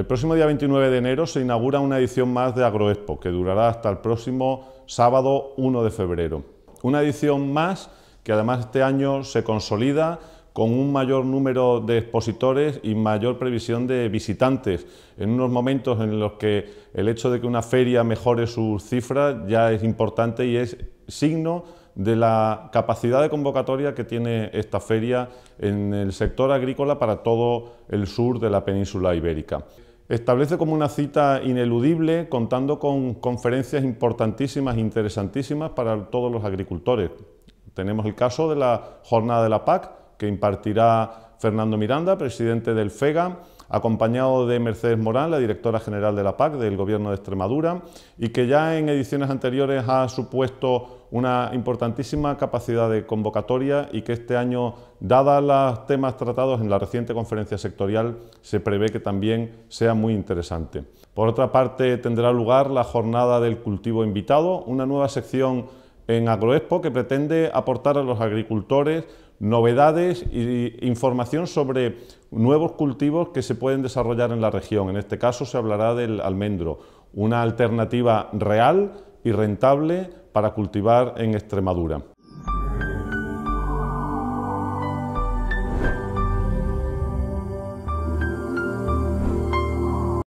El próximo día 29 de enero se inaugura una edición más de Agroexpo, que durará hasta el próximo sábado 1 de febrero. Una edición más que además este año se consolida con un mayor número de expositores y mayor previsión de visitantes, en unos momentos en los que el hecho de que una feria mejore sus cifras ya es importante y es signo de la capacidad de convocatoria que tiene esta feria en el sector agrícola para todo el sur de la península ibérica. Establece como una cita ineludible, contando con conferencias importantísimas e interesantísimas para todos los agricultores. Tenemos el caso de la Jornada de la PAC, que impartirá Fernando Miranda, presidente del FEGA, acompañado de Mercedes Morán, la directora general de la PAC del Gobierno de Extremadura, y que ya en ediciones anteriores ha supuesto una importantísima capacidad de convocatoria y que este año, dadas los temas tratados en la reciente conferencia sectorial, se prevé que también sea muy interesante. Por otra parte, tendrá lugar la Jornada del Cultivo Invitado, una nueva sección en Agroexpo que pretende aportar a los agricultores novedades e información sobre nuevos cultivos que se pueden desarrollar en la región. En este caso se hablará del almendro, una alternativa real y rentable para cultivar en Extremadura.